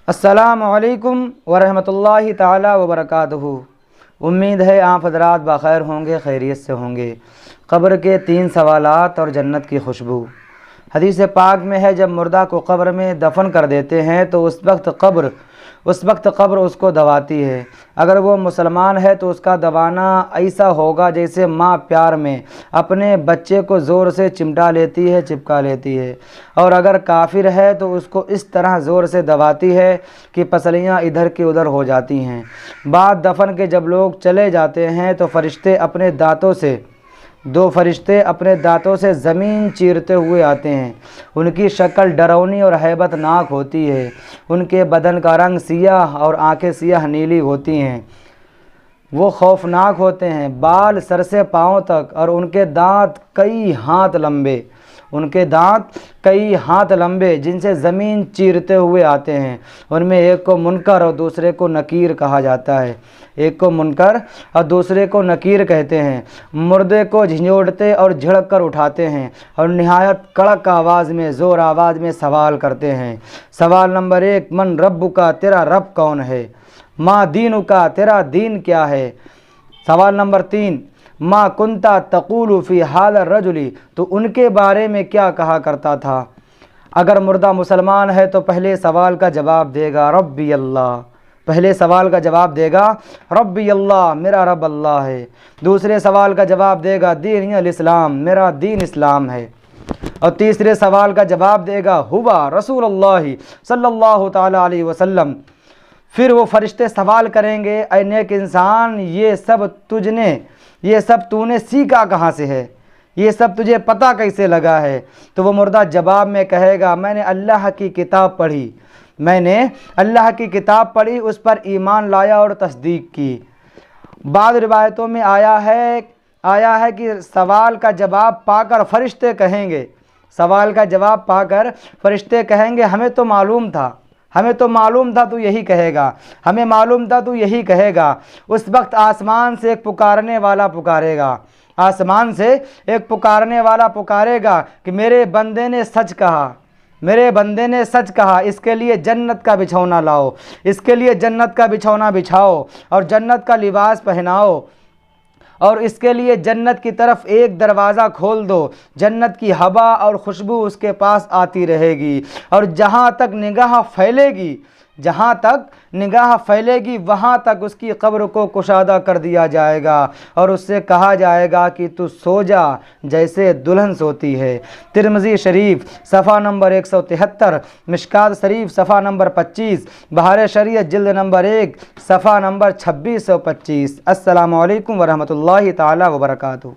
السلام علیکم ورحمۃ اللہ تعالی وبرکاتہ۔ امید ہے آپ حضرات بخیر ہوں گے، خیریت سے ہوں گے۔ قبر کے 3 سوالات اور جنت کی خوشبو۔ حدیث پاک میں ہے جب مردہ کو قبر میں دفن کر دیتے ہیں تو اس وقت قبر اس کو دباتی ہے۔ اگر وہ مسلمان ہے تو اس کا دبانا ایسا ہوگا جیسے ماں پیار میں اپنے بچے کو زور سے چپکا لیتی ہے، اور اگر کافر ہے تو اس کو اس طرح زور سے دباتی ہے کہ پسلیاں ادھر کی ادھر ہو جاتی ہیں۔ بعد دفن کے جب لوگ چلے جاتے ہیں تو دو فرشتے اپنے دانتوں سے زمین چیرتے ہوئے آتے ہیں۔ ان کی شکل ڈراؤنی اور ہیبت ناک ہوتی ہے۔ ان کے بدن کا رنگ سیاہ اور آنکھیں سیاہ نیلی ہوتی ہیں۔ وہ خوفناک ہوتے ہیں، بال سر سے پاؤں تک، اور ان کے دانت کئی ہاتھ لمبے جن سے زمین چیرتے ہوئے آتے ہیں۔ ان میں ایک کو منکر اور دوسرے کو نکیر کہا جاتا ہے۔ ایک کو منکر اور دوسرے کو نکیر کہتے ہیں۔ مردے کو جھنجھوڑتے اور جھڑک کر اٹھاتے ہیں اور نہایت کڑک آواز میں سوال کرتے ہیں۔ سوال نمبر 1، من رب کا، تیرا رب کون ہے؟ ما دین کا، تیرا دین کیا ہے؟ سوال نمبر 3، ما کنتا تقول فی حال الرجل، تو ان کے بارے میں کیا کہا کرتا تھا؟ اگر مردہ مسلمان ہے تو پہلے سوال کا جواب دے گا ربی اللہ۔ ربی اللہ، میرا رب اللہ ہے۔ دوسرے سوال کا جواب دے گا دین الاسلام، میرا دین اسلام ہے۔ اور تیسرے سوال کا جواب دے گا ہوا رسول اللہ صلی اللہ تعالی علیہ وسلم۔ پھر وہ فرشتے سوال کریں گے، اے نیک انسان، یہ سب تو نے سیکھا کہاں سے ہے؟ یہ سب تجھے پتہ کیسے لگا ہے؟ تو وہ مردہ جواب میں کہے گا میں نے اللہ کی کتاب پڑھی، اس پر ایمان لایا اور تصدیق کی۔ بعض روایتوں میں آیا ہے کہ سوال کا جواب پا کر فرشتے کہیں گے ہمیں تو معلوم تھا تو یہی کہے گا۔ اس وقت آسمان سے ایک پکارنے والا پکارے گا کہ میرے بندے نے سچ کہا، اس کے لیے جنت کا بچھونا لاؤ، اس کے لیے جنت کا بچھونا بچھاؤ اور جنت کا لباس پہناؤ، اور اس کے لیے جنت کی طرف ایک دروازہ کھول دو۔ جنت کی ہوا اور خوشبو اس کے پاس آتی رہے گی، اور جہاں تک نگاہ پھیلے گی وہاں تک اس کی قبر کو کشادہ کر دیا جائے گا، اور اس سے کہا جائے گا کہ تو سو جا جیسے دلہن سوتی ہے۔ ترمذی شریف صفحہ نمبر 173، مشکات شریف صفحہ نمبر 25، بہار شریعت جلد نمبر 1 صفحہ نمبر 2625۔ السلام علیکم ورحمۃ اللہ تعالی وبرکاتہ۔